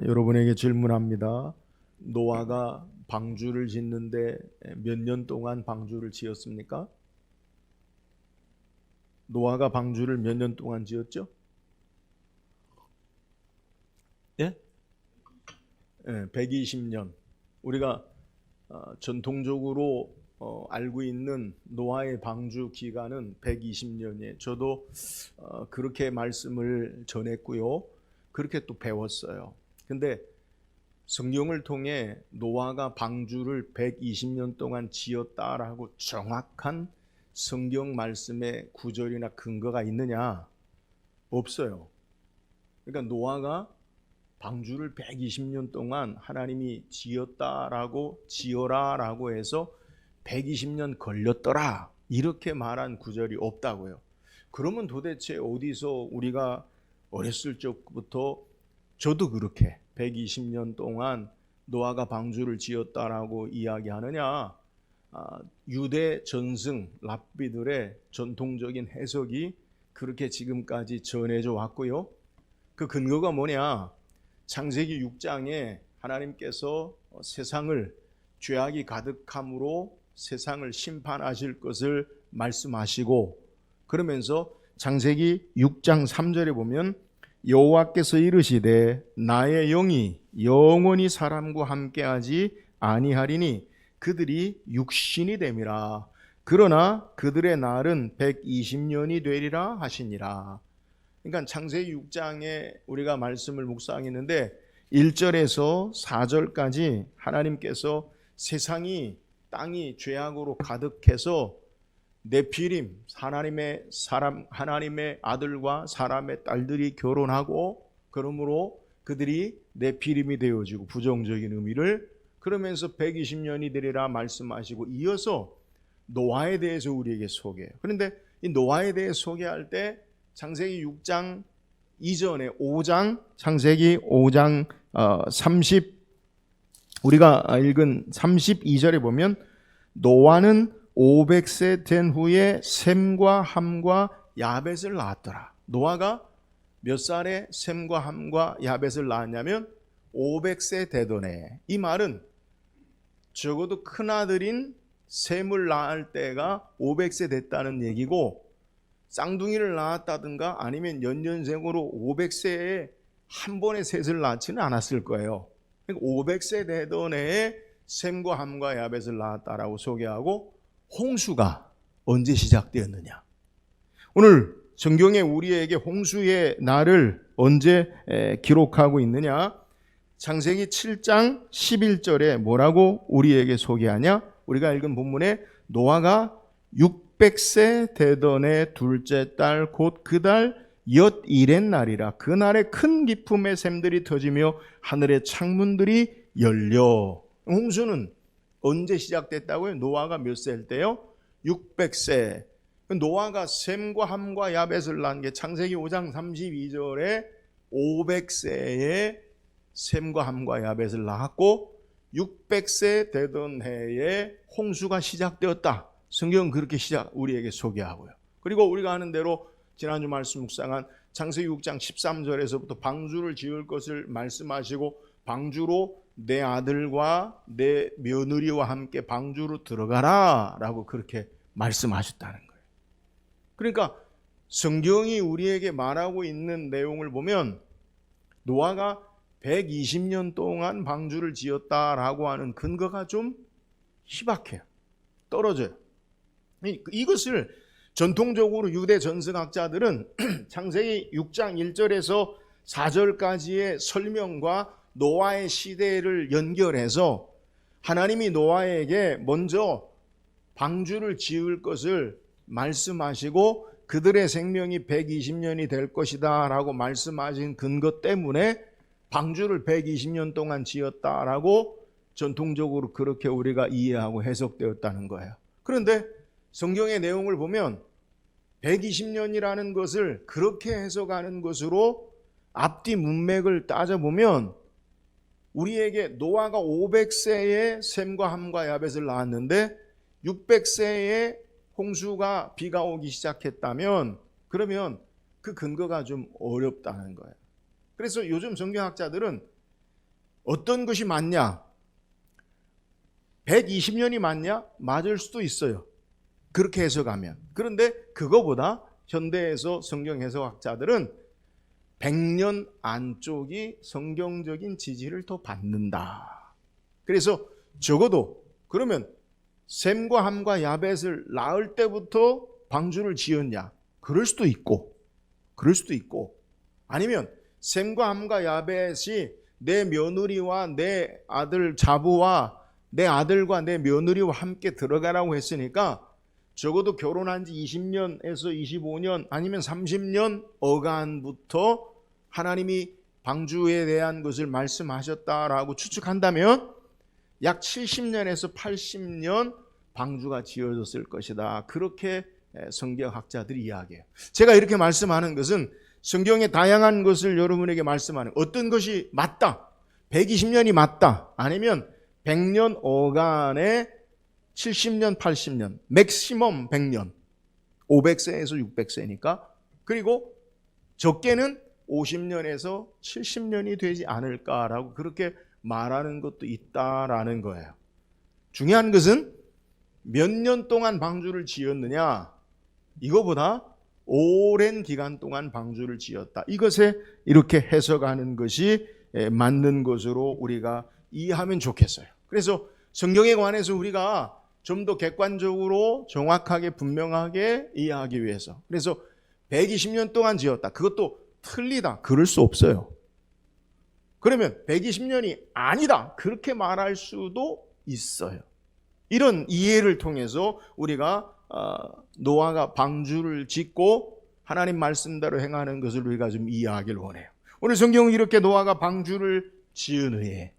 여러분에게 질문합니다. 노아가 방주를 짓는데 몇 년 동안 방주를 지었습니까? 노아가 방주를 몇 년 동안 지었죠? 예? 120년. 우리가 전통적으로 알고 있는 노아의 방주 기간은 120년이에요. 저도 그렇게 말씀을 전했고요. 그렇게 또 배웠어요. 근데 성경을 통해 노아가 방주를 120년 동안 지었다라고 정확한 성경 말씀의 구절이나 근거가 있느냐? 없어요. 그러니까 노아가 방주를 120년 동안 하나님이 지었다라고 지어라라고 해서 120년 걸렸더라 이렇게 말한 구절이 없다고요. 그러면 도대체 어디서 우리가 어렸을 적부터 저도 그렇게 120년 동안 노아가 방주를 지었다라고 이야기하느냐? 유대 전승 랍비들의 전통적인 해석이 그렇게 지금까지 전해져 왔고요. 그 근거가 뭐냐? 창세기 6장에 하나님께서 세상을 죄악이 가득함으로 세상을 심판하실 것을 말씀하시고, 그러면서 창세기 6장 3절에 보면 여호와께서 이르시되 나의 영이 영원히 사람과 함께하지 아니하리니 그들이 육신이 됨이라. 그러나 그들의 날은 120년이 되리라 하시니라. 그러니까 창세기 6장에 우리가 말씀을 묵상했는데 1절에서 4절까지 하나님께서 세상이 땅이 죄악으로 가득해서 네피림 하나님의 아들과 사람의 딸들이 결혼하고 그러므로 그들이 네피림이 되어지고 부정적인 의미를 그러면서 120년이 되리라 말씀하시고 이어서 노아에 대해서 우리에게 소개해요. 그런데 이 노아에 대해 소개할 때 창세기 6장 이전에 5장 창세기 5장 우리가 읽은 32절에 보면 노아는 500세 된 후에 셈과 함과 야벳을 낳았더라. 노아가 몇 살에 셈과 함과 야벳을 낳았냐면 500세 되더네. 이 말은 적어도 큰아들인 셈을 낳을 때가 500세 됐다는 얘기고, 쌍둥이를 낳았다든가 아니면 연년생으로 500세에 한 번에 셋을 낳지는 않았을 거예요. 그러니까 500세 되던 해에 셈과 함과 야벳을 낳았다라고 소개하고, 홍수가 언제 시작되었느냐? 오늘 성경에 우리에게 홍수의 날을 언제 기록하고 있느냐? 창세기 7장 11절에 뭐라고 우리에게 소개하냐? 우리가 읽은 본문에 노아가 600세 되던 해 둘째 달 곧 그 달 엿일의 날이라. 그날에 큰 기품의 샘들이 터지며 하늘의 창문들이 열려. 홍수는 언제 시작됐다고요? 노아가 몇 세일 때요? 600세. 노아가 셈과 함과 야벳을 낳은 게 창세기 5장 32절에 500세에 셈과 함과 야벳을 낳았고 600세 되던 해에 홍수가 시작되었다. 성경은 그렇게 우리에게 소개하고요. 그리고 우리가 아는 대로 지난주 말씀 묵상한 창세기 6장 13절에서부터 방주를 지을 것을 말씀하시고 방주로 내 아들과 내 며느리와 함께 방주로 들어가라 라고 그렇게 말씀하셨다는 거예요. 그러니까 성경이 우리에게 말하고 있는 내용을 보면 노아가 120년 동안 방주를 지었다라고 하는 근거가 좀 희박해요. 떨어져요. 이것을 전통적으로 유대 전승학자들은 창세기 6장 1절에서 4절까지의 설명과 노아의 시대를 연결해서 하나님이 노아에게 먼저 방주를 지을 것을 말씀하시고 그들의 생명이 120년이 될 것이다 라고 말씀하신 근거 때문에 방주를 120년 동안 지었다라고 전통적으로 그렇게 우리가 이해하고 해석되었다는 거예요. 그런데 성경의 내용을 보면 120년이라는 것을 그렇게 해석하는 것으로 앞뒤 문맥을 따져보면 우리에게 노아가 500세에 셈과 함과 야벳을 낳았는데 600세에 홍수가 비가 오기 시작했다면 그러면 그 근거가 좀 어렵다는 거예요. 그래서 요즘 성경학자들은 어떤 것이 맞냐? 120년이 맞냐? 맞을 수도 있어요. 그렇게 해석하면. 그런데 그거보다 현대에서 성경 해석학자들은 100년 안쪽이 성경적인 지지를 더 받는다. 그래서 적어도 그러면 셈과 함과 야벳을 낳을 때부터 방주를 지었냐? 그럴 수도 있고 아니면 셈과 함과 야벳이 내 며느리와 내 아들 자부와 내 아들과 내 며느리와 함께 들어가라고 했으니까 적어도 결혼한 지 20년에서 25년 아니면 30년 어간부터 하나님이 방주에 대한 것을 말씀하셨다라고 추측한다면 약 70년에서 80년 방주가 지어졌을 것이다. 그렇게 성경학자들이 이야기해요. 제가 이렇게 말씀하는 것은 성경의 다양한 것을 여러분에게 말씀하는 어떤 것이 맞다. 120년이 맞다. 아니면 100년 어간에 70년, 80년, 맥시멈 100년, 500세에서 600세니까 그리고 적게는 50년에서 70년이 되지 않을까라고 그렇게 말하는 것도 있다라는 거예요. 중요한 것은 몇 년 동안 방주를 지었느냐 이거보다 오랜 기간 동안 방주를 지었다. 이것에 이렇게 해석하는 것이 맞는 것으로 우리가 이해하면 좋겠어요. 그래서 성경에 관해서 우리가 좀 더 객관적으로 정확하게 분명하게 이해하기 위해서 그래서 120년 동안 지었다. 그것도 틀리다. 그럴 수 없어요. 그러면 120년이 아니다. 그렇게 말할 수도 있어요. 이런 이해를 통해서 우리가 노아가 방주를 짓고 하나님 말씀대로 행하는 것을 우리가 좀 이해하길 원해요. 오늘 성경은 이렇게 노아가 방주를 지은 후에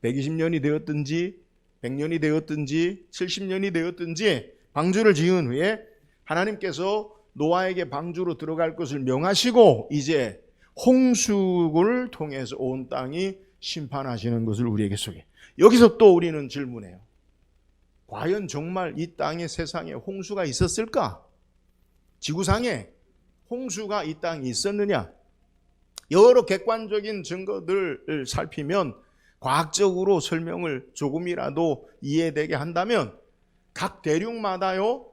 120년이 되었든지 100년이 되었든지 70년이 되었든지 방주를 지은 후에 하나님께서 노아에게 방주로 들어갈 것을 명하시고 이제 홍수를 통해서 온 땅이 심판하시는 것을 우리에게 소개해요. 여기서 또 우리는 질문해요. 과연 정말 이 땅에 세상에 홍수가 있었을까? 지구상에 홍수가 이 땅에 있었느냐? 여러 객관적인 증거들을 살피면 과학적으로 설명을 조금이라도 이해되게 한다면 각 대륙마다요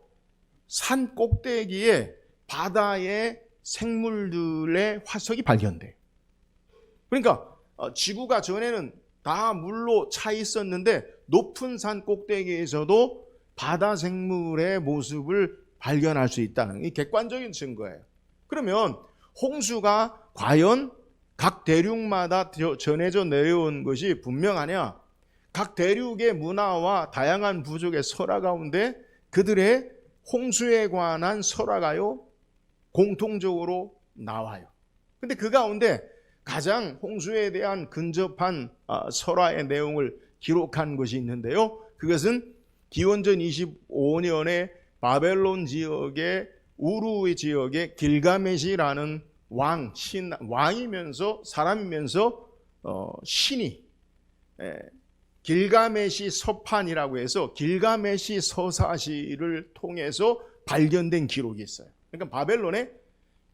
산 꼭대기에 바다의 생물들의 화석이 발견돼요. 그러니까 지구가 전에는 다 물로 차 있었는데 높은 산 꼭대기에서도 바다 생물의 모습을 발견할 수 있다는 이 객관적인 증거예요. 그러면 홍수가 과연 각 대륙마다 전해져 내려온 것이 분명하냐? 각 대륙의 문화와 다양한 부족의 설화 가운데 그들의 홍수에 관한 설화가요 공통적으로 나와요. 근데 그 가운데 가장 홍수에 대한 근접한 설화의 내용을 기록한 것이 있는데요. 그것은 기원전 25년에 바벨론 지역의 우루 지역의 길가메시라는 왕이면서 사람이면서 신이 길가메시 서판이라고 해서 길가메시 서사시를 통해서 발견된 기록이 있어요. 그러니까 바벨론에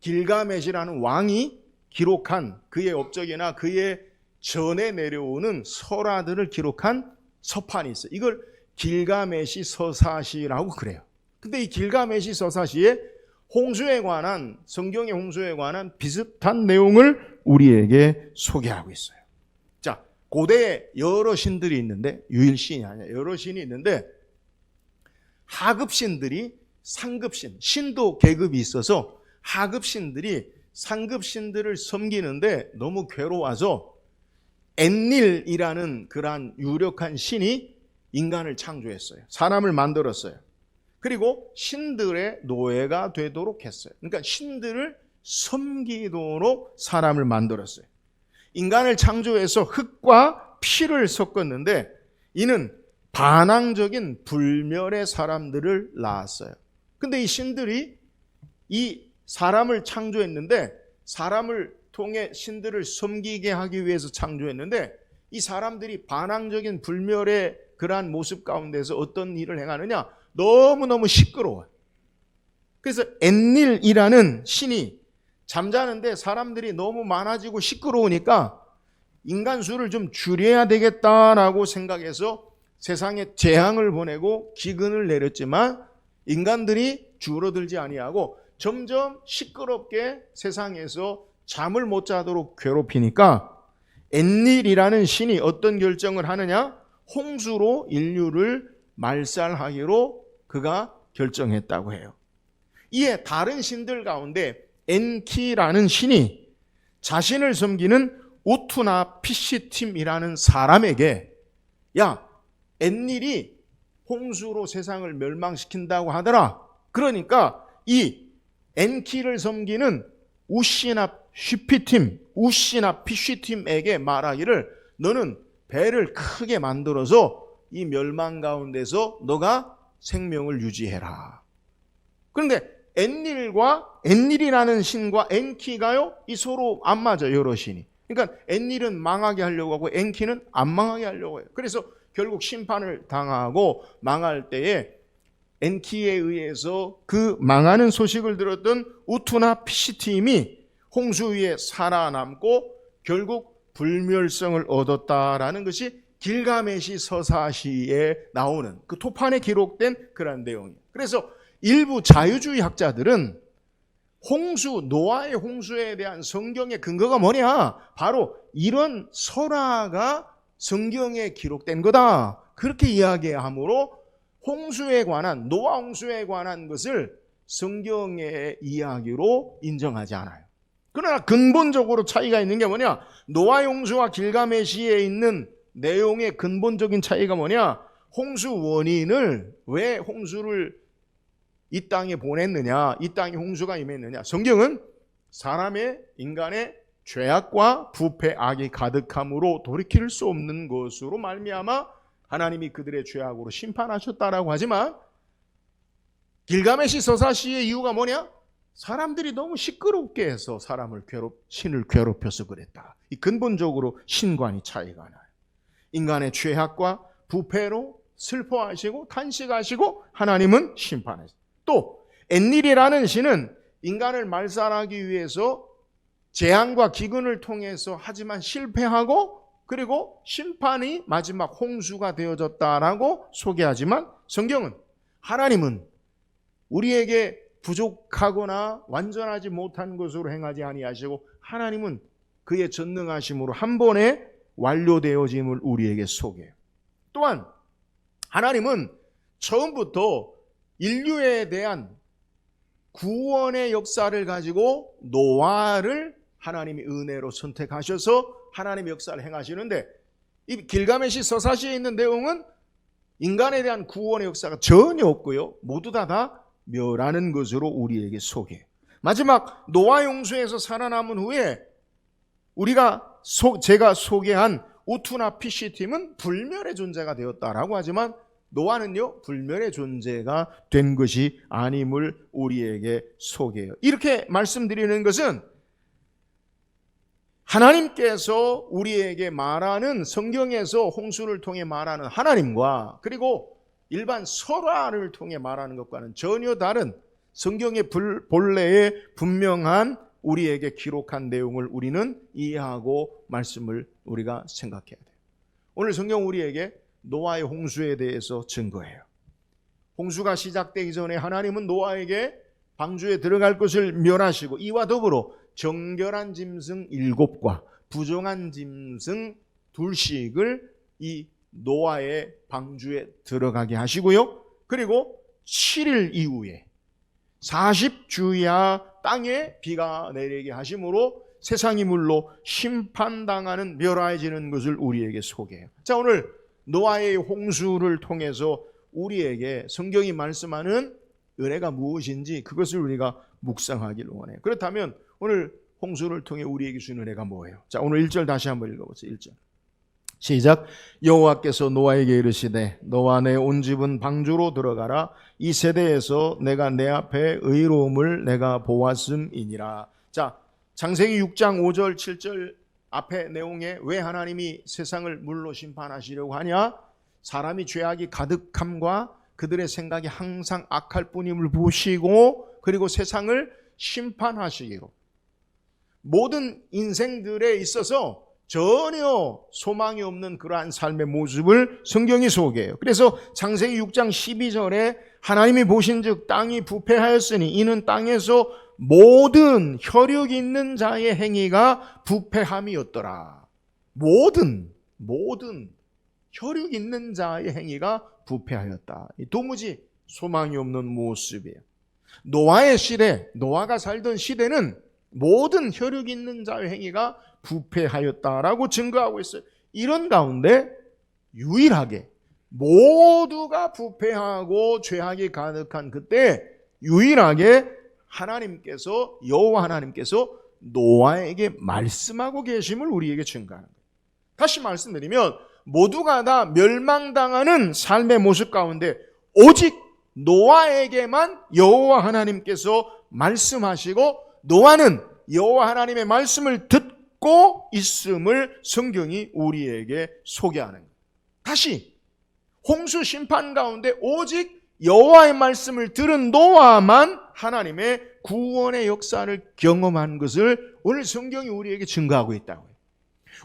길가메시라는 왕이 기록한 그의 업적이나 그의 전에 내려오는 설화들을 기록한 서판이 있어요. 이걸 길가메시 서사시라고 그래요. 근데 이 길가메시 서사시에 홍수에 관한 성경의 홍수에 관한 비슷한 내용을 우리에게 소개하고 있어요. 자, 고대에 여러 신들이 있는데 유일신이 아니야. 여러 신이 있는데 하급신들이 상급신, 신도 계급이 있어서 하급신들이 상급신들을 섬기는데 너무 괴로워서 엔닐이라는 그러한 유력한 신이 인간을 창조했어요. 사람을 만들었어요. 그리고 신들의 노예가 되도록 했어요. 그러니까 신들을 섬기도록 사람을 만들었어요. 인간을 창조해서 흙과 피를 섞었는데 이는 반항적인 불멸의 사람들을 낳았어요. 근데 이 신들이 이 사람을 창조했는데 사람을 통해 신들을 섬기게 하기 위해서 창조했는데 이 사람들이 반항적인 불멸의 그러한 모습 가운데서 어떤 일을 행하느냐? 너무너무 시끄러워요. 그래서 엔닐이라는 신이 잠자는데 사람들이 너무 많아지고 시끄러우니까 인간 수를 좀 줄여야 되겠다라고 생각해서 세상에 재앙을 보내고 기근을 내렸지만 인간들이 줄어들지 아니하고 점점 시끄럽게 세상에서 잠을 못 자도록 괴롭히니까 엔닐이라는 신이 어떤 결정을 하느냐? 홍수로 인류를 말살하기로 그가 결정했다고 해요. 이에 다른 신들 가운데 엔키라는 신이 자신을 섬기는 우투나 피시팀이라는 사람에게 야, 엔닐이 홍수로 세상을 멸망시킨다고 하더라. 그러니까 이 엔키를 섬기는 우시나 피쉬팀에게 말하기를 너는 배를 크게 만들어서 이 멸망 가운데서 너가 생명을 유지해라. 그런데 엔닐이라는 신과 엔키가요, 이 서로 안 맞아요, 여러 신이. 그러니까 엔닐은 망하게 하려고 하고 엔키는 안 망하게 하려고 해요. 그래서 결국 심판을 당하고 망할 때에 엔키에 의해서 그 망하는 소식을 들었던 우투나 피시팀이 홍수 위에 살아남고 결국 불멸성을 얻었다라는 것이 길가메시 서사시에 나오는 그 토판에 기록된 그런 내용이에요. 그래서 일부 자유주의 학자들은 노아의 홍수에 대한 성경의 근거가 뭐냐? 바로 이런 설화가 성경에 기록된 거다. 그렇게 이야기하므로 노아 홍수에 관한 것을 성경의 이야기로 인정하지 않아요. 그러나 근본적으로 차이가 있는 게 뭐냐? 노아 홍수와 길가메시에 있는 내용의 근본적인 차이가 뭐냐? 홍수 원인을, 왜 홍수를 이 땅에 보냈느냐, 이 땅에 홍수가 임했느냐. 성경은 인간의 죄악과 부패, 악이 가득함으로 돌이킬 수 없는 것으로 말미암아 하나님이 그들의 죄악으로 심판하셨다라고 하지만 길가메시 서사시의 이유가 뭐냐? 사람들이 너무 시끄럽게 해서 신을 괴롭혀서 그랬다. 이 근본적으로 신관이 차이가 나요. 인간의 죄악과 부패로 슬퍼하시고 탄식하시고 하나님은 심판하시고, 또 엔닐이라는 신은 인간을 말살하기 위해서 재앙과 기근을 통해서 하지만 실패하고 그리고 심판이 마지막 홍수가 되어졌다라고 소개하지만 성경은 하나님은 우리에게 부족하거나 완전하지 못한 것으로 행하지 아니하시고 하나님은 그의 전능하심으로 한 번에 완료되어짐을 우리에게 소개해요. 또한 하나님은 처음부터 인류에 대한 구원의 역사를 가지고 노아를 하나님이 은혜로 선택하셔서 하나님의 역사를 행하시는데, 이 길가메시 서사시에 있는 내용은 인간에 대한 구원의 역사가 전혀 없고요, 모두 다 멸하는 것으로 우리에게 소개해요. 마지막 노아 홍수에서 살아남은 후에 제가 소개한 우투나 피시팀은 불멸의 존재가 되었다라고 하지만 노아는요, 불멸의 존재가 된 것이 아님을 우리에게 소개해요. 이렇게 말씀드리는 것은 하나님께서 우리에게 말하는, 성경에서 홍수를 통해 말하는 하나님과 그리고 일반 설화를 통해 말하는 것과는 전혀 다른 성경의 본래의 분명한 우리에게 기록한 내용을 우리는 이해하고 말씀을 우리가 생각해야 돼요. 오늘 성경 우리에게 노아의 홍수에 대해서 증거해요. 홍수가 시작되기 전에 하나님은 노아에게 방주에 들어갈 것을 멸하시고 이와 더불어 정결한 짐승 7과 부정한 짐승 2씩을 이 노아의 방주에 들어가게 하시고요. 그리고 7일 이후에 40주야 땅에 비가 내리게 하심으로 세상이 물로 심판당하는 멸하여지는 것을 우리에게 소개해요. 자, 오늘 노아의 홍수를 통해서 우리에게 성경이 말씀하는 은혜가 무엇인지 그것을 우리가 묵상하기를 원해요. 그렇다면 오늘 홍수를 통해 우리에게 주는 은혜가 뭐예요? 자, 오늘 1절 다시 한번 읽어보세요. 1절 시작. 여호와께서 노아에게 이르시되 너와 내 온 집은 방주로 들어가라. 이 세대에서 내가 내 앞에 의로움을 내가 보았음이니라. 자, 창세기 6장 5절 7절 앞에 내용에 왜 하나님이 세상을 물로 심판하시려고 하냐? 사람이 죄악이 가득함과 그들의 생각이 항상 악할 뿐임을 보시고 그리고 세상을 심판하시기로, 모든 인생들에 있어서 전혀 소망이 없는 그러한 삶의 모습을 성경이 소개해요. 그래서 창세기 6장 12절에 하나님이 보신즉 땅이 부패하였으니 이는 땅에서 모든 혈육 있는 자의 행위가 부패함이었더라. 모든 혈육 있는 자의 행위가 부패하였다. 도무지 소망이 없는 모습이에요. 노아의 시대, 노아가 살던 시대는 모든 혈육 있는 자의 행위가 부패하였다라고 증거하고 있어요. 이런 가운데 유일하게 모두가 부패하고 죄악이 가득한 그때 유일하게 하나님께서, 여호와 하나님께서 노아에게 말씀하고 계심을 우리에게 증거하는 거예요. 다시 말씀드리면 모두가 다 멸망당하는 삶의 모습 가운데 오직 노아에게만 여호와 하나님께서 말씀하시고 노아는 여호와 하나님의 말씀을 듣고 있음을 성경이 우리에게 소개하는 거예요. 다시 홍수 심판 가운데 오직 여호와의 말씀을 들은 노아만 하나님의 구원의 역사를 경험한 것을 오늘 성경이 우리에게 증거하고 있다고요.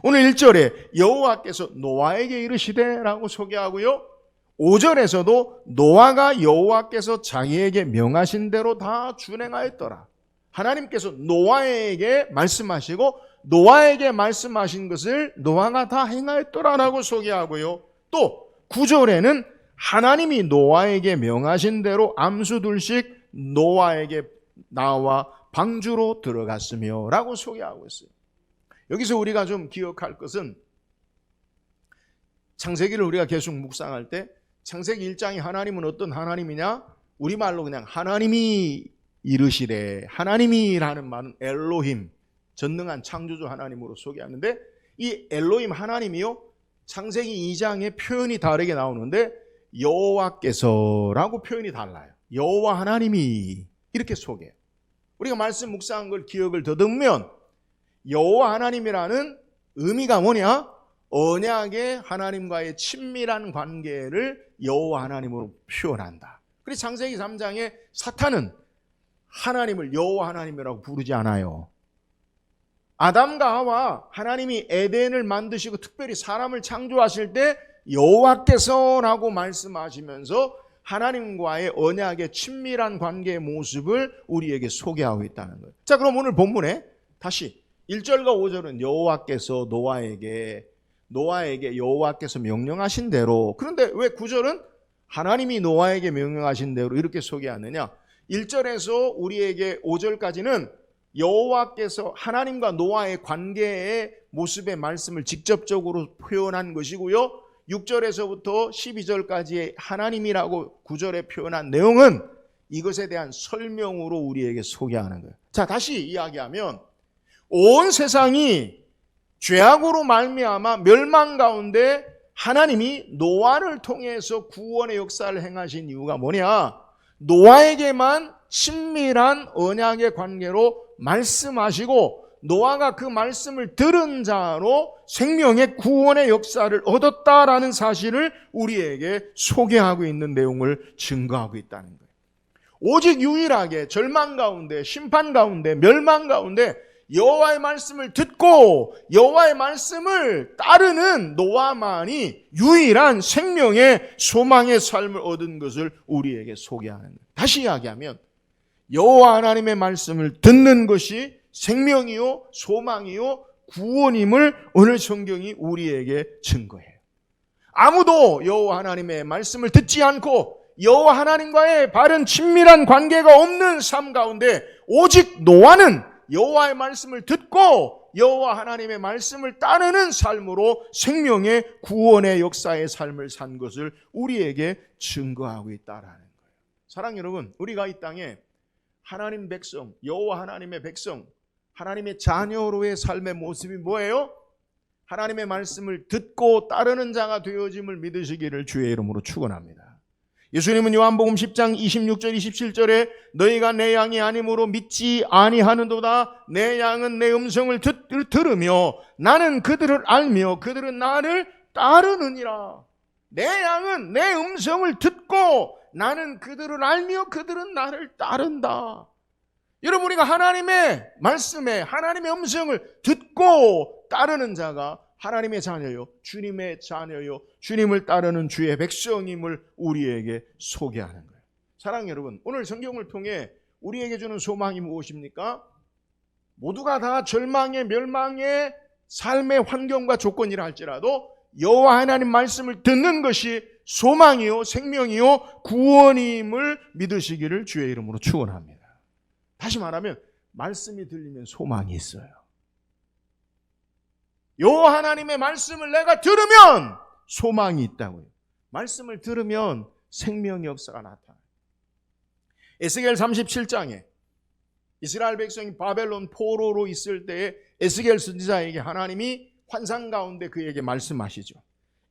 오늘 1절에 여호와께서 노아에게 이르시되라고 소개하고요. 5절에서도 노아가 여호와께서 자기에게 명하신 대로 다 준행하였더라. 하나님께서 노아에게 말씀하시고 노아에게 말씀하신 것을 노아가 다 행하였더라라고 소개하고요. 또 9절에는 하나님이 노아에게 명하신 대로 암수 둘씩 노아에게 나와 방주로 들어갔으며 라고 소개하고 있어요. 여기서 우리가 좀 기억할 것은 창세기를 우리가 계속 묵상할 때 창세기 1장이 하나님은 어떤 하나님이냐? 우리말로 그냥 하나님이 이르시되, 하나님이라는 말은 엘로힘, 전능한 창조주 하나님으로 소개하는데 이 엘로힘 하나님이요 창세기 2장의 표현이 다르게 나오는데 여호와께서라고 표현이 달라요. 여호와 하나님이 이렇게 소개해요. 우리가 말씀 묵상한 걸 기억을 더듬으면 여호와 하나님이라는 의미가 뭐냐? 언약의 하나님과의 친밀한 관계를 여호와 하나님으로 표현한다. 그래서 창세기 3장에 사탄은 하나님을 여호와 하나님이라고 부르지 않아요. 아담과 하와 하나님이 에덴을 만드시고 특별히 사람을 창조하실 때 여호와께서라고 말씀하시면서 하나님과의 언약의 친밀한 관계의 모습을 우리에게 소개하고 있다는 거예요. 자, 그럼 오늘 본문에 다시 1절과 5절은 여호와께서 노아에게 여호와께서 명령하신 대로, 그런데 왜 9절은 하나님이 노아에게 명령하신 대로 이렇게 소개하느냐? 1절에서 우리에게 5절까지는 여호와께서 하나님과 노아의 관계의 모습의 말씀을 직접적으로 표현한 것이고요. 6절에서부터 12절까지의 하나님이라고 9절에 표현한 내용은 이것에 대한 설명으로 우리에게 소개하는 거예요. 자, 다시 이야기하면 온 세상이 죄악으로 말미암아 멸망 가운데 하나님이 노아를 통해서 구원의 역사를 행하신 이유가 뭐냐? 노아에게만 친밀한 언약의 관계로 말씀하시고 노아가 그 말씀을 들은 자로 생명의 구원의 역사를 얻었다라는 사실을 우리에게 소개하고 있는 내용을 증거하고 있다는 거예요. 오직 유일하게 절망 가운데, 심판 가운데, 멸망 가운데 여호와의 말씀을 듣고 여호와의 말씀을 따르는 노아만이 유일한 생명의 소망의 삶을 얻은 것을 우리에게 소개하는 거예요. 다시 이야기하면 여호와 하나님의 말씀을 듣는 것이 생명이요 소망이요 구원임을 오늘 성경이 우리에게 증거해요. 아무도 여호와 하나님의 말씀을 듣지 않고 여호와 하나님과의 바른 친밀한 관계가 없는 삶 가운데 오직 노아는 여호와의 말씀을 듣고 여호와 하나님의 말씀을 따르는 삶으로 생명의 구원의 역사의 삶을 산 것을 우리에게 증거하고 있다라는 거예요. 사랑하는 여러분, 우리가 이 땅에 하나님 백성, 여호와 하나님의 백성, 하나님의 자녀로의 삶의 모습이 뭐예요? 하나님의 말씀을 듣고 따르는 자가 되어짐을 믿으시기를 주의 이름으로 축원합니다. 예수님은 요한복음 10장 26절 27절에 너희가 내 양이 아니므로 믿지 아니하는도다. 내 양은 내 음성을 들으며 나는 그들을 알며 그들은 나를 따르느니라. 내 양은 내 음성을 듣고 나는 그들을 알며 그들은 나를 따른다. 여러분, 우리가 하나님의 말씀에 하나님의 음성을 듣고 따르는 자가 하나님의 자녀요, 주님의 자녀요, 주님을 따르는 주의 백성임을 우리에게 소개하는 거예요. 사랑하는 여러분, 오늘 성경을 통해 우리에게 주는 소망이 무엇입니까? 모두가 다 절망의 멸망의 삶의 환경과 조건이라 할지라도 여호와 하나님 말씀을 듣는 것이 소망이요, 생명이요, 구원임을 믿으시기를 주의 이름으로 축원합니다. 다시 말하면 말씀이 들리면 소망이 있어요. 여호와 하나님의 말씀을 내가 들으면 소망이 있다고요. 말씀을 들으면 생명의 역사가 나타나요. 에스겔 37장에 이스라엘 백성이 바벨론 포로로 있을 때에 에스겔 선지자에게 하나님이 환상 가운데 그에게 말씀하시죠.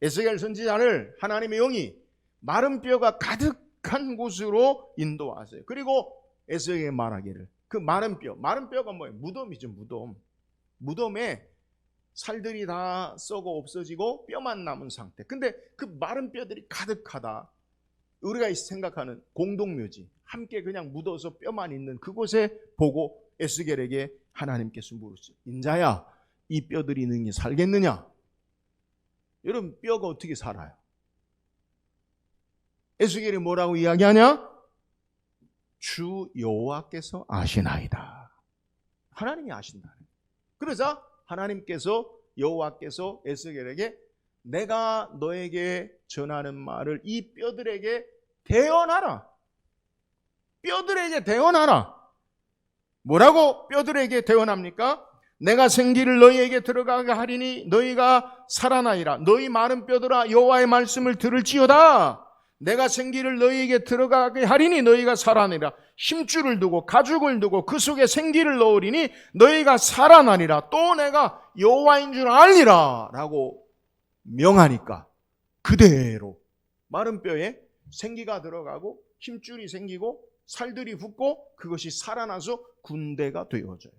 에스겔 선지자를 하나님의 영이 마른 뼈가 가득한 곳으로 인도하세요. 그리고 에스겔에게 말하기를, 그 마른 뼈가 뭐예요? 무덤이죠. 무덤에 살들이 다 썩어 없어지고 뼈만 남은 상태. 근데 그 마른 뼈들이 가득하다. 우리가 생각하는 공동묘지, 함께 그냥 묻어서 뼈만 있는 그곳에 보고 에스겔에게 하나님께서 물으시죠. 인자야, 이 뼈들이 능히 살겠느냐? 여러분, 뼈가 어떻게 살아요? 에스겔이 뭐라고 이야기하냐? 주 여호와께서 아시나이다. 하나님이 아신다. 그러자 하나님께서, 여호와께서 에스겔에게 내가 너에게 전하는 말을 이 뼈들에게 대언하라. 뼈들에게 대언하라. 뭐라고 뼈들에게 대언합니까? 내가 생기를 너희에게 들어가게 하리니 너희가 살아나리라. 너희 마른 뼈들아, 여호와의 말씀을 들을지어다. 내가 생기를 너희에게 들어가게 하리니 너희가 살아나리라. 힘줄을 두고 가죽을 두고 그 속에 생기를 넣으리니 너희가 살아나리라. 또 내가 여호와인 줄 알리라 라고 명하니까 그대로 마른 뼈에 생기가 들어가고 힘줄이 생기고 살들이 붙고 그것이 살아나서 군대가 되어져요.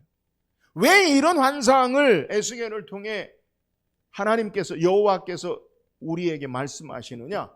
왜 이런 환상을 에스겔을 통해 하나님께서, 여호와께서 우리에게 말씀하시느냐?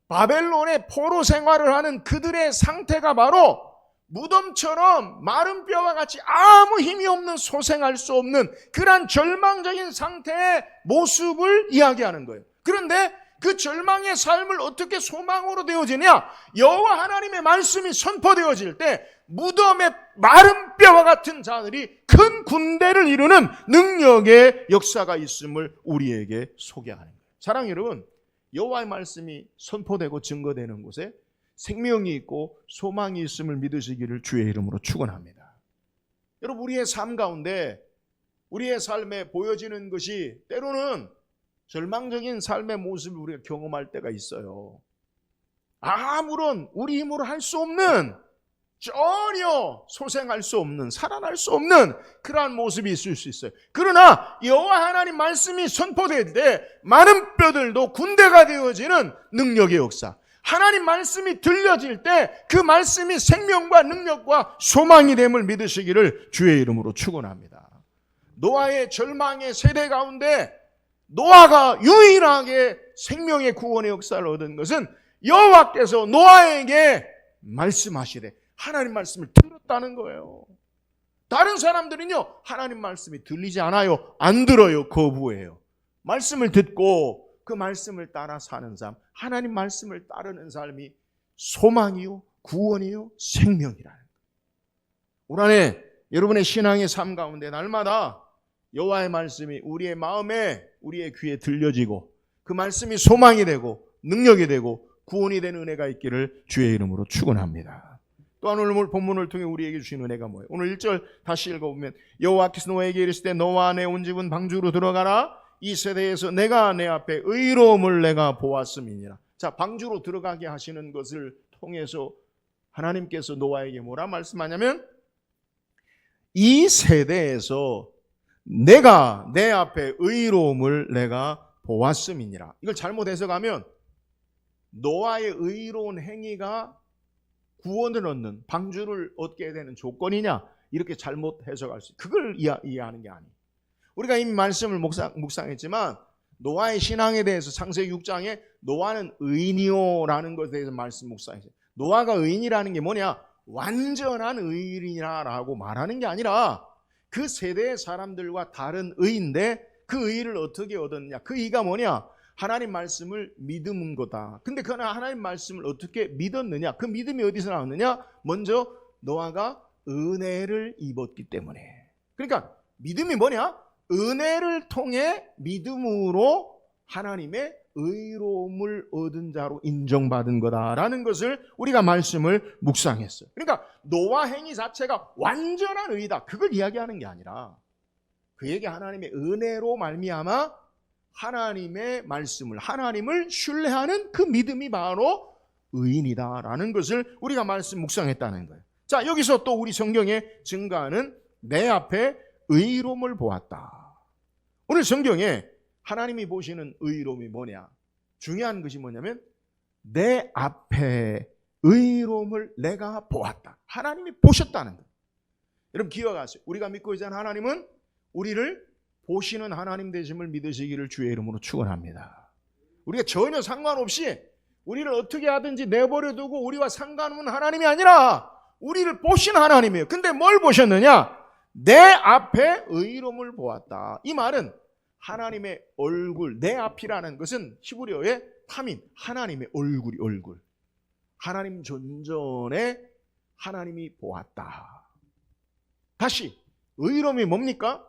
바벨론의 포로 생활을 하는 그들의 상태가 바로 무덤처럼 마른 뼈와 같이 아무 힘이 없는, 소생할 수 없는 그러한 절망적인 상태의 모습을 이야기하는 거예요. 그런데 그 절망의 삶을 어떻게 소망으로 되어지냐? 여호와 하나님의 말씀이 선포되어질 때 무덤의 마른 뼈와 같은 자들이 큰 군대를 이루는 능력의 역사가 있음을 우리에게 소개하는 거예요. 사랑하는 여러분, 여호와의 말씀이 선포되고 증거되는 곳에 생명이 있고 소망이 있음을 믿으시기를 주의 이름으로 축원합니다. 여러분, 우리의 삶 가운데, 우리의 삶에 보여지는 것이 때로는 절망적인 삶의 모습을 우리가 경험할 때가 있어요. 아무런 우리 힘으로 할 수 없는, 전혀 소생할 수 없는, 살아날 수 없는 그러한 모습이 있을 수 있어요. 그러나 여호와 하나님 말씀이 선포될 때 많은 뼈들도 군대가 되어지는 능력의 역사, 하나님 말씀이 들려질 때 그 말씀이 생명과 능력과 소망이 됨을 믿으시기를 주의 이름으로 축원합니다. 노아의 절망의 세대 가운데 노아가 유일하게 생명의 구원의 역사를 얻은 것은 여호와께서 노아에게 말씀하시되 하나님 말씀을 들었다는 거예요. 다른 사람들은요, 하나님 말씀이 들리지 않아요. 안 들어요. 거부해요. 말씀을 듣고 그 말씀을 따라 사는 삶, 하나님 말씀을 따르는 삶이 소망이요, 구원이요, 생명이라는 거예요. 올 한해 여러분의 신앙의 삶 가운데 날마다 여호와의 말씀이 우리의 마음에, 우리의 귀에 들려지고 그 말씀이 소망이 되고 능력이 되고 구원이 되는 은혜가 있기를 주의 이름으로 축원합니다. 또한 오늘 본문을 통해 우리에게 주신 은혜가 뭐예요? 오늘 1절 다시 읽어보면 여호와께서 노아에게 이르시되 너와 내 온 집은 방주로 들어가라. 이 세대에서 내가 내 앞에 의로움을 내가 보았음이니라. 자, 방주로 들어가게 하시는 것을 통해서 하나님께서 노아에게 뭐라 말씀하냐면 이 세대에서 내가 내 앞에 의로움을 내가 보았음이니라. 이걸 잘못 해석하면 노아의 의로운 행위가 구원을 얻는, 방주를 얻게 되는 조건이냐, 이렇게 잘못 해석할 수 있어요. 그걸 이해하는 게 아니에요. 우리가 이미 말씀을 묵상했지만 노아의 신앙에 대해서 창세기 6장에 노아는 의인이요라는 것에 대해서 말씀 묵상했어요. 노아가 의인이라는 게 뭐냐? 완전한 의인이라고 말하는 게 아니라 그 세대의 사람들과 다른 의인데 그 의를 어떻게 얻었냐? 그 의가 뭐냐? 하나님 말씀을 믿은 거다. 근데 그 하나님 말씀을 어떻게 믿었느냐? 그 믿음이 어디서 나왔느냐? 먼저 노아가 은혜를 입었기 때문에. 그러니까 믿음이 뭐냐? 은혜를 통해 믿음으로 하나님의 의로움을 얻은 자로 인정받은 거다라는 것을 우리가 말씀을 묵상했어요. 그러니까 노아 행위 자체가 완전한 의다, 그걸 이야기하는 게 아니라 그에게 하나님의 은혜로 말미암아 하나님의 말씀을, 하나님을 신뢰하는 그 믿음이 바로 의인이다라는 것을 우리가 말씀 묵상했다는 거예요. 자, 여기서 또 우리 성경에 증가하는 내 앞에 의로움을 보았다. 오늘 성경에 하나님이 보시는 의로움이 뭐냐? 중요한 것이 뭐냐면 내 앞에 의로움을 내가 보았다. 하나님이 보셨다는 거예요. 여러분 기억하세요. 우리가 믿고 있는 하나님은 우리를 보시는 하나님 되심을 믿으시기를 주의 이름으로 축원합니다. 우리가 전혀 상관없이 우리를 어떻게 하든지 내버려 두고 우리와 상관없는 하나님이 아니라 우리를 보시는 하나님이에요. 근데 뭘 보셨느냐? 내 앞에 의로움을 보았다. 이 말은 하나님의 얼굴, 내 앞이라는 것은 히브리어의 파민, 하나님의 얼굴. 하나님 존전에 하나님이 보았다. 다시 의로움이 뭡니까?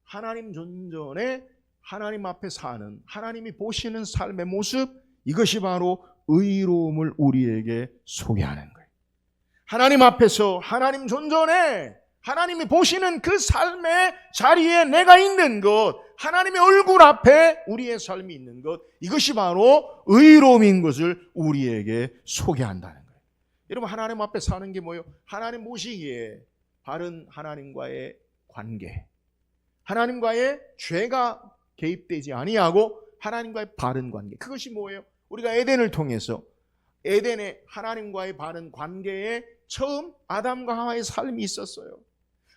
하나님 존전에 하나님 앞에 사는, 하나님이 보시는 삶의 모습, 이것이 바로 의로움을 우리에게 소개하는 거예요. 하나님 앞에서 하나님 존전에 하나님이 보시는 그 삶의 자리에 내가 있는 것, 하나님의 얼굴 앞에 우리의 삶이 있는 것, 이것이 바로 의로움인 것을 우리에게 소개한다는 거예요. 여러분 하나님 앞에 사는 게 뭐예요? 하나님 보시기에 바른 하나님과의 관계, 하나님과의 죄가 개입되지 아니하고 하나님과의 바른 관계, 그것이 뭐예요? 우리가 에덴을 통해서 에덴의 하나님과의 바른 관계에 처음 아담과 하와의 삶이 있었어요.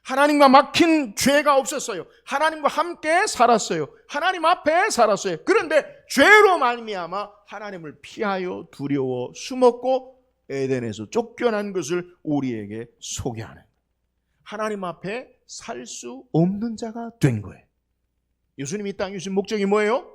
하나님과 막힌 죄가 없었어요. 하나님과 함께 살았어요. 하나님 앞에 살았어요. 그런데 죄로 말미암아 하나님을 피하여 두려워 숨었고 에덴에서 쫓겨난 것을 우리에게 소개하는 거예요. 하나님 앞에 살 수 없는 자가 된 거예요. 예수님이 이 땅에 주신 목적이 뭐예요?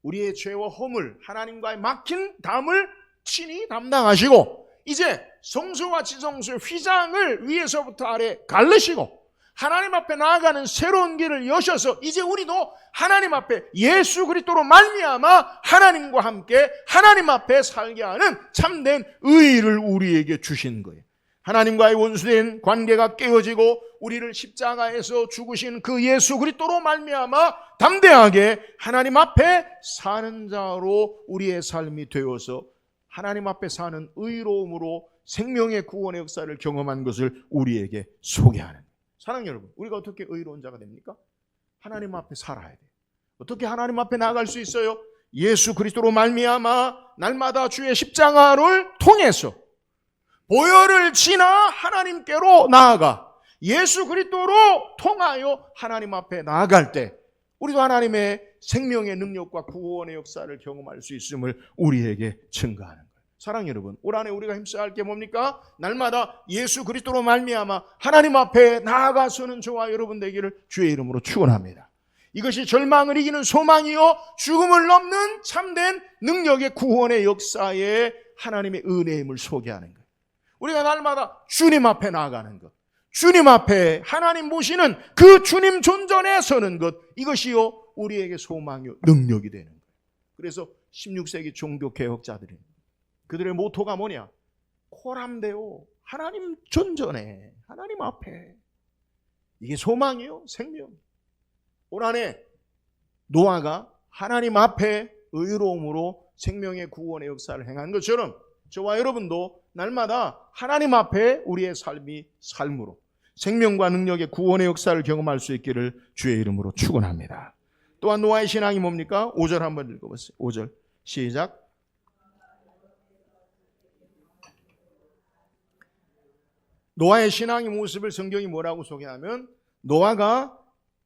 우리의 죄와 허물, 하나님과의 막힌 담을 친히 담당하시고 이제 성소와 지성소의 휘장을 위에서부터 아래 갈르시고 하나님 앞에 나아가는 새로운 길을 여셔서 이제 우리도 하나님 앞에 예수 그리스도로 말미암아 하나님과 함께 하나님 앞에 살게 하는 참된 의의를 우리에게 주신 거예요. 하나님과의 원수된 관계가 깨어지고 우리를 십자가에서 죽으신 그 예수 그리스도로 말미암아 담대하게 하나님 앞에 사는 자로 우리의 삶이 되어서 하나님 앞에 사는 의로움으로 생명의 구원의 역사를 경험한 것을 우리에게 소개하는 거예요. 사랑하는 여러분, 우리가 어떻게 의로운 자가 됩니까? 하나님 앞에 살아야 돼요. 어떻게 하나님 앞에 나아갈 수 있어요? 예수 그리스도로 말미암아 날마다 주의 십자가를 통해서 보혈을 지나 하나님께로 나아가 예수 그리스도로 통하여 하나님 앞에 나아갈 때 우리도 하나님의 생명의 능력과 구원의 역사를 경험할 수 있음을 우리에게 증거하는 거예요. 사랑하는 여러분, 올 한해 우리가 힘써야 할 게 뭡니까? 날마다 예수 그리스도로 말미암아 하나님 앞에 나아가서는 저와 여러분 되기를 주의 이름으로 축원합니다. 이것이 절망을 이기는 소망이요 죽음을 넘는 참된 능력의 구원의 역사에 하나님의 은혜임을 소개하는 거예요. 우리가 날마다 주님 앞에 나아가는 것, 주님 앞에 하나님 보시는 그 주님 존전에 서는 것, 이것이요 우리에게 소망이요 능력이 되는 거예요. 그래서 16세기 종교개혁자들이 그들의 모토가 뭐냐? 코람데오, 하나님 존전에 하나님 앞에, 이게 소망이요 생명. 올 한해 노아가 하나님 앞에 의로움으로 생명의 구원의 역사를 행한 것처럼 저와 여러분도 날마다 하나님 앞에 우리의 삶이 삶으로 생명과 능력의 구원의 역사를 경험할 수 있기를 주의 이름으로 축원합니다. 또한 노아의 신앙이 뭡니까? 5절 한번 읽어보세요. 5절 시작. 노아의 신앙의 모습을 성경이 뭐라고 소개하면 노아가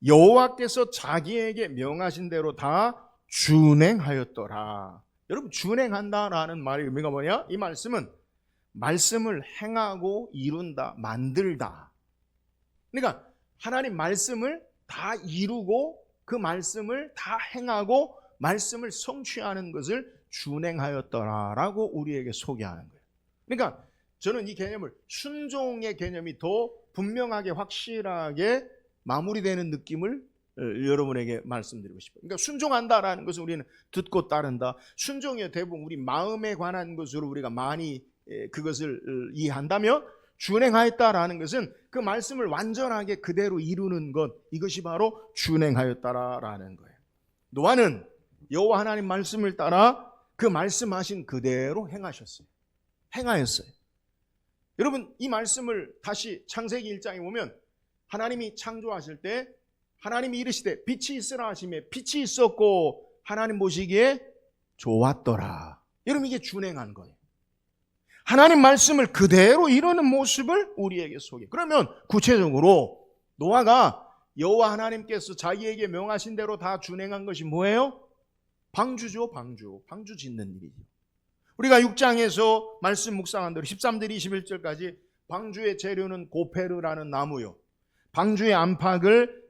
여호와께서 자기에게 명하신 대로 다 준행하였더라. 여러분 준행한다라는 말의 의미가 뭐냐? 이 말씀은 말씀을 행하고 이룬다, 만들다. 그러니까 하나님 말씀을 다 이루고 그 말씀을 다 행하고 말씀을 성취하는 것을 준행하였더라라고 우리에게 소개하는 거예요. 그러니까 저는 이 개념을 순종의 개념이 더 분명하게 확실하게 마무리되는 느낌을 여러분에게 말씀드리고 싶어요. 그러니까 순종한다라는 것은 우리는 듣고 따른다. 순종이 대부분 우리 마음에 관한 것으로 우리가 많이 그것을 이해한다면, 준행하였다라는 것은 그 말씀을 완전하게 그대로 이루는 것, 이것이 바로 준행하였다라는 거예요. 노아는 여호와 하나님 말씀을 따라 그 말씀하신 그대로 행하셨어요. 행하였어요. 여러분, 이 말씀을 다시 창세기 1장에 보면 하나님이 창조하실 때 하나님이 이르시되 빛이 있으라 하시매 빛이 있었고 하나님 보시기에 좋았더라. 여러분, 이게 준행한 거예요. 하나님 말씀을 그대로 이루는 모습을 우리에게 소개. 그러면 구체적으로 노아가 여호와 하나님께서 자기에게 명하신 대로 다 준행한 것이 뭐예요? 방주죠. 방주 짓는 일이죠. 우리가 6장에서 말씀 묵상한 대로 13절 21절까지 방주의 재료는 고페르라는 나무요, 방주의 안팎을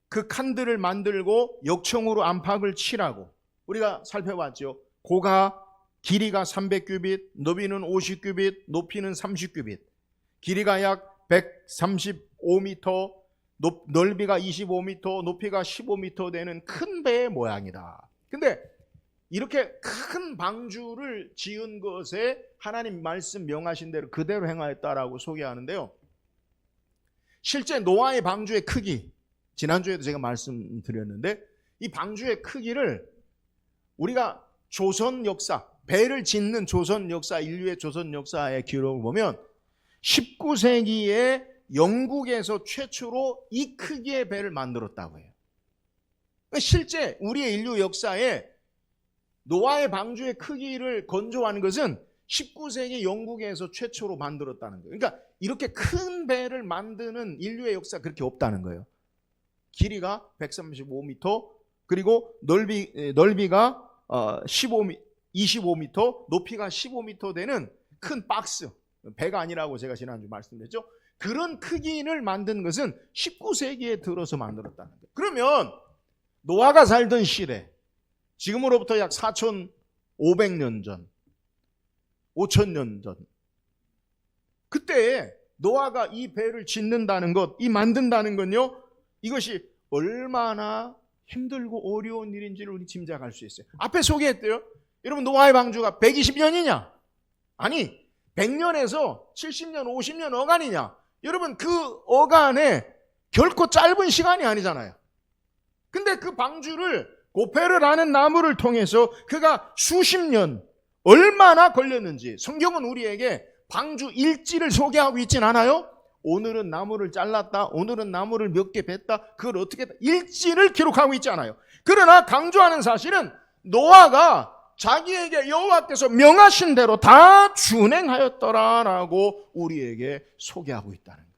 그 칸들을 만들고 역청으로 안팎을 칠하고, 우리가 살펴봤죠. 고가 길이가 300규빗, 너비는 50규빗, 높이는 30규빗, 길이가 약 135m, 넓이가 25m, 높이가 15m 되는 큰 배의 모양이다. 근데 이렇게 큰 방주를 지은 것에 하나님 말씀 명하신 대로 그대로 행하였다라고 소개하는데요. 실제 노아의 방주의 크기, 지난주에도 제가 말씀드렸는데, 이 방주의 크기를 우리가 조선 역사, 배를 짓는 조선 역사, 인류의 조선 역사의 기록을 보면 19세기에 영국에서 최초로 이 크기의 배를 만들었다고 해요. 실제 우리의 인류 역사에 노아의 방주의 크기를 건조하는 것은 19세기 영국에서 최초로 만들었다는 거예요. 그러니까 이렇게 큰 배를 만드는 인류의 역사 그렇게 없다는 거예요. 길이가 135m, 그리고 넓이가 25m, 높이가 15m 되는 큰 박스, 배가 아니라고 제가 지난주 말씀드렸죠. 그런 크기를 만든 것은 19세기에 들어서 만들었다는 거예요. 그러면 노아가 살던 시대, 지금으로부터 약 4,500년 전, 5,000년 전, 그때 노아가 이 배를 짓는다는 것, 이 만든다는 건요, 이것이 얼마나 힘들고 어려운 일인지를 우리 짐작할 수 있어요. 앞에 소개했대요. 여러분, 노아의 방주가 120년이냐? 아니, 100년에서 70년, 50년 어간이냐? 여러분, 그 어간에 결코 짧은 시간이 아니잖아요. 근데 그 방주를 고페르라는 나무를 통해서 그가 수십 년, 얼마나 걸렸는지 성경은 우리에게 방주 일지를 소개하고 있진 않아요. 오늘은 나무를 잘랐다, 오늘은 나무를 몇 개 뱄다, 그걸 어떻게 했다, 일지를 기록하고 있지 않아요. 그러나 강조하는 사실은 노아가 자기에게 여호와께서 명하신 대로 다 준행하였더라라고 우리에게 소개하고 있다는 거예요.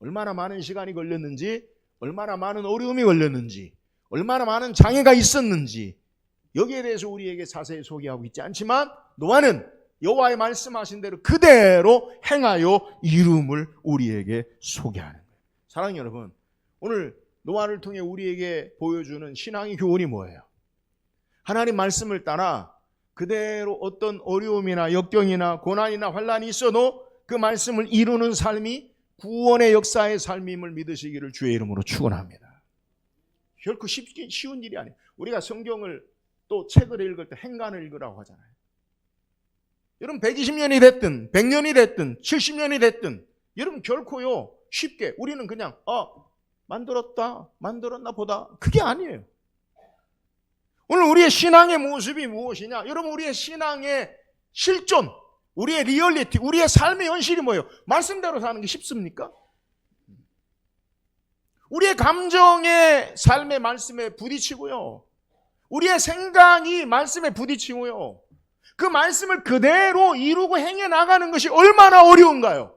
얼마나 많은 시간이 걸렸는지, 얼마나 많은 어려움이 걸렸는지, 얼마나 많은 장애가 있었는지, 여기에 대해서 우리에게 자세히 소개하고 있지 않지만 노아는 여호와의 말씀하신 대로 그대로 행하여 이름을 우리에게 소개하는 거예요. 사랑하는 여러분, 오늘 노아를 통해 우리에게 보여주는 신앙의 교훈이 뭐예요? 하나님 말씀을 따라 그대로 어떤 어려움이나 역경이나 고난이나 환난이 있어도 그 말씀을 이루는 삶이 구원의 역사의 삶임을 믿으시기를 주의 이름으로 축원합니다. 결코 쉬운 일이 아니에요. 우리가 성경을 또 책을 읽을 때 행간을 읽으라고 하잖아요. 여러분, 120년이 됐든 100년이 됐든 70년이 됐든 여러분 결코요 쉽게 우리는 그냥 만들었나 보다, 그게 아니에요. 오늘 우리의 신앙의 모습이 무엇이냐? 여러분, 우리의 신앙의 실존, 우리의 리얼리티, 우리의 삶의 현실이 뭐예요? 말씀대로 사는 게 쉽습니까? 우리의 감정의 삶의 말씀에 부딪히고요, 우리의 생각이 말씀에 부딪히고요, 그 말씀을 그대로 이루고 행해 나가는 것이 얼마나 어려운가요?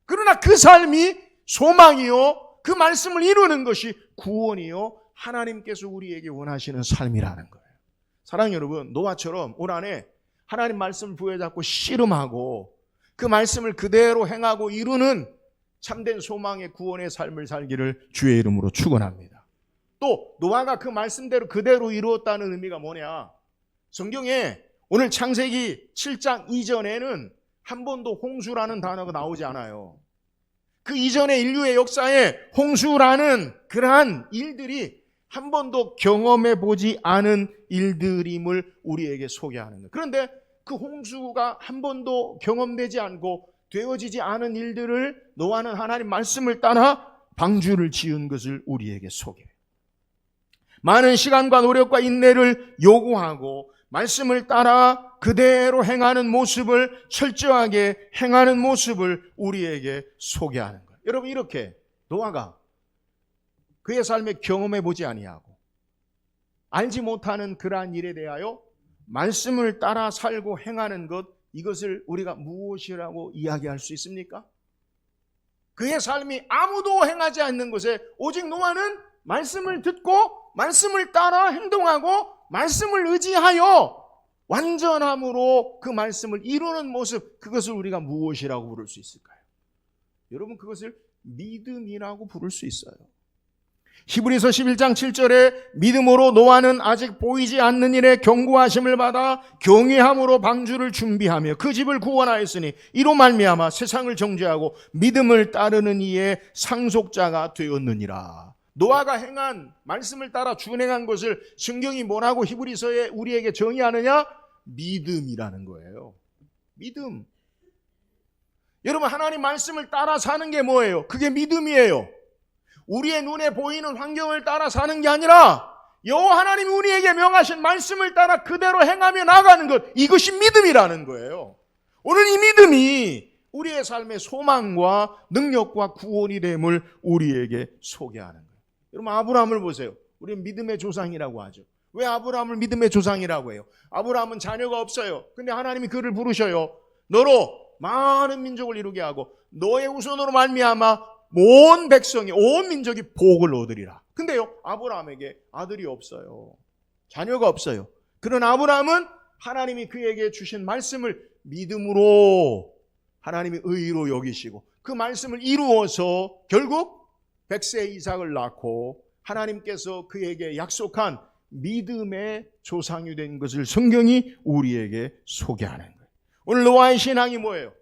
그러나 그 삶이 소망이요, 그 말씀을 이루는 것이 구원이요, 하나님께서 우리에게 원하시는 삶이라는 거예요. 사랑하는 여러분, 노아처럼 올 한해 하나님 말씀을 부여잡고 씨름하고 그 말씀을 그대로 행하고 이루는 참된 소망의 구원의 삶을 살기를 주의 이름으로 축원합니다. 또 노아가 그 말씀대로 그대로 이루었다는 의미가 뭐냐? 성경에 오늘 창세기 7장 이전에는 한 번도 홍수라는 단어가 나오지 않아요. 그 이전의 인류의 역사에 홍수라는 그러한 일들이 한 번도 경험해 보지 않은 일들임을 우리에게 소개하는 거예요. 그런데 그 홍수가 한 번도 경험되지 않고 되어지지 않은 일들을 노아는 하나님 말씀을 따라 방주를 지은 것을 우리에게 소개해요. 많은 시간과 노력과 인내를 요구하고 말씀을 따라 그대로 행하는 모습을, 철저하게 행하는 모습을 우리에게 소개하는 거예요. 여러분, 이렇게 노아가 그의 삶에 경험해 보지 아니하고 알지 못하는 그러한 일에 대하여 말씀을 따라 살고 행하는 것, 이것을 우리가 무엇이라고 이야기할 수 있습니까? 그의 삶이 아무도 행하지 않는 것에 오직 노아는 말씀을 듣고 말씀을 따라 행동하고 말씀을 의지하여 완전함으로 그 말씀을 이루는 모습, 그것을 우리가 무엇이라고 부를 수 있을까요? 여러분, 그것을 믿음이라고 부를 수 있어요. 히브리서 11장 7절에 믿음으로 노아는 아직 보이지 않는 일에 경고하심을 받아 경외함으로 방주를 준비하며 그 집을 구원하였으니 이로 말미암아 세상을 정죄하고 믿음을 따르는 이의 상속자가 되었느니라. 노아가 행한 말씀을 따라 준행한 것을 성경이 뭐라고 히브리서에 우리에게 정의하느냐? 믿음이라는 거예요. 믿음. 여러분, 하나님 말씀을 따라 사는 게 뭐예요? 그게 믿음이에요. 우리의 눈에 보이는 환경을 따라 사는 게 아니라 여호와 하나님이 우리에게 명하신 말씀을 따라 그대로 행하며 나가는 것, 이것이 믿음이라는 거예요. 오늘 이 믿음이 우리의 삶의 소망과 능력과 구원이 됨을 우리에게 소개하는 거예요. 여러분, 아브라함을 보세요. 우리는 믿음의 조상이라고 하죠. 왜 아브라함을 믿음의 조상이라고 해요? 아브라함은 자녀가 없어요. 근데 하나님이 그를 부르셔요. 너로 많은 민족을 이루게 하고 너의 후손으로 말미암아 온 백성이, 온 민족이 복을 얻으리라. 근데요, 아브라함에게 아들이 없어요. 자녀가 없어요. 그런 아브라함은 하나님이 그에게 주신 말씀을 믿음으로 하나님이 의로 여기시고 그 말씀을 이루어서 결국 100세 이삭을 낳고 하나님께서 그에게 약속한 믿음의 조상이 된 것을 성경이 우리에게 소개하는 거예요. 오늘 노아의 신앙이 뭐예요?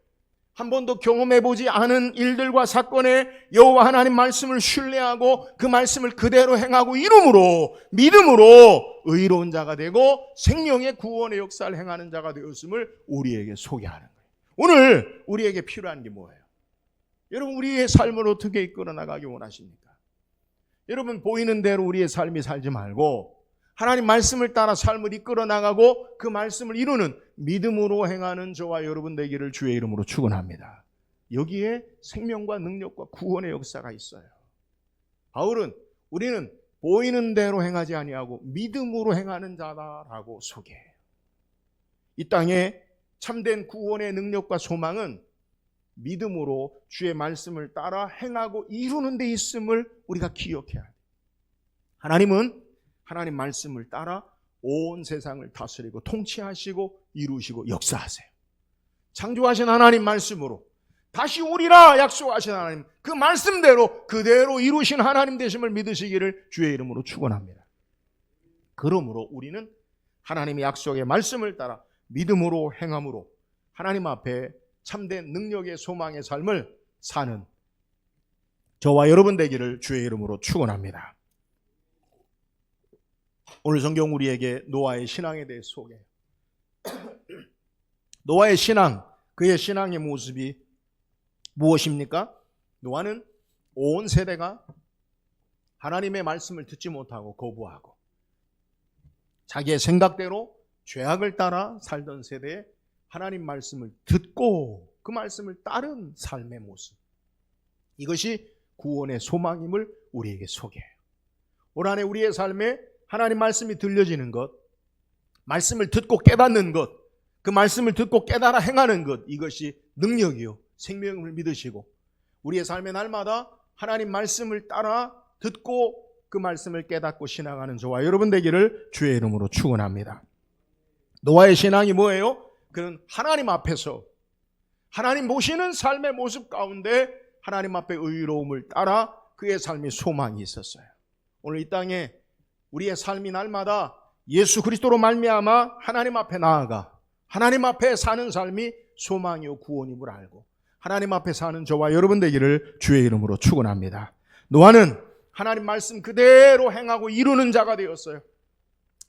한 번도 경험해보지 않은 일들과 사건에 여호와 하나님 말씀을 신뢰하고 그 말씀을 그대로 행하고 이름으로, 믿음으로 의로운 자가 되고 생명의 구원의 역사를 행하는 자가 되었음을 우리에게 소개하는 거예요. 오늘 우리에게 필요한 게 뭐예요? 여러분, 우리의 삶을 어떻게 이끌어 나가기 원하십니까? 여러분, 보이는 대로 우리의 삶이 살지 말고 하나님 말씀을 따라 삶을 이끌어 나가고 그 말씀을 이루는 믿음으로 행하는 저와 여러분 되기를 주의 이름으로 축원합니다. 여기에 생명과 능력과 구원의 역사가 있어요. 바울은 우리는 보이는 대로 행하지 아니하고 믿음으로 행하는 자다라고 소개해요. 이 땅에 참된 구원의 능력과 소망은 믿음으로 주의 말씀을 따라 행하고 이루는 데 있음을 우리가 기억해야 해요. 하나님은 하나님 말씀을 따라 온 세상을 다스리고 통치하시고 이루시고 역사하세요. 창조하신 하나님 말씀으로 다시 오리라 약속하신 하나님, 그 말씀대로 그대로 이루신 하나님 되심을 믿으시기를 주의 이름으로 축원합니다. 그러므로 우리는 하나님의 약속의 말씀을 따라 믿음으로 행함으로 하나님 앞에 참된 능력의 소망의 삶을 사는 저와 여러분 되기를 주의 이름으로 축원합니다. 오늘 성경 우리에게 노아의 신앙에 대해 소개해요. 노아의 신앙, 그의 신앙의 모습이 무엇입니까? 노아는 온 세대가 하나님의 말씀을 듣지 못하고 거부하고 자기의 생각대로 죄악을 따라 살던 세대에 하나님 말씀을 듣고 그 말씀을 따른 삶의 모습, 이것이 구원의 소망임을 우리에게 소개해요. 올 한 해 우리의 삶에 하나님 말씀이 들려지는 것, 말씀을 듣고 깨닫는 것, 그 말씀을 듣고 깨달아 행하는 것, 이것이 능력이요 생명을 믿으시고 우리의 삶의 날마다 하나님 말씀을 따라 듣고 그 말씀을 깨닫고 신앙하는 저와 여러분 되기를 주의 이름으로 축원합니다. 노아의 신앙이 뭐예요? 그는 하나님 앞에서 하나님 보시는 삶의 모습 가운데 하나님 앞에 의로움을 따라 그의 삶에 소망이 있었어요. 오늘 이 땅에 우리의 삶이 날마다 예수 그리스도로 말미암아 하나님 앞에 나아가 하나님 앞에 사는 삶이 소망이요 구원임을 알고 하나님 앞에 사는 저와 여러분 되기를 주의 이름으로 축원합니다. 노아는 하나님 말씀 그대로 행하고 이루는 자가 되었어요.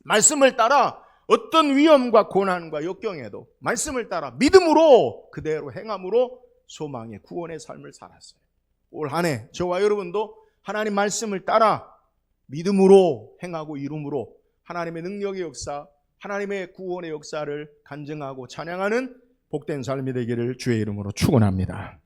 말씀을 따라 어떤 위험과 고난과 역경에도 말씀을 따라 믿음으로 그대로 행함으로 소망의 구원의 삶을 살았어요. 올 한 해 저와 여러분도 하나님 말씀을 따라 믿음으로 행하고 이룸으로 하나님의 능력의 역사, 하나님의 구원의 역사를 간증하고 찬양하는 복된 삶이 되기를 주의 이름으로 축원합니다.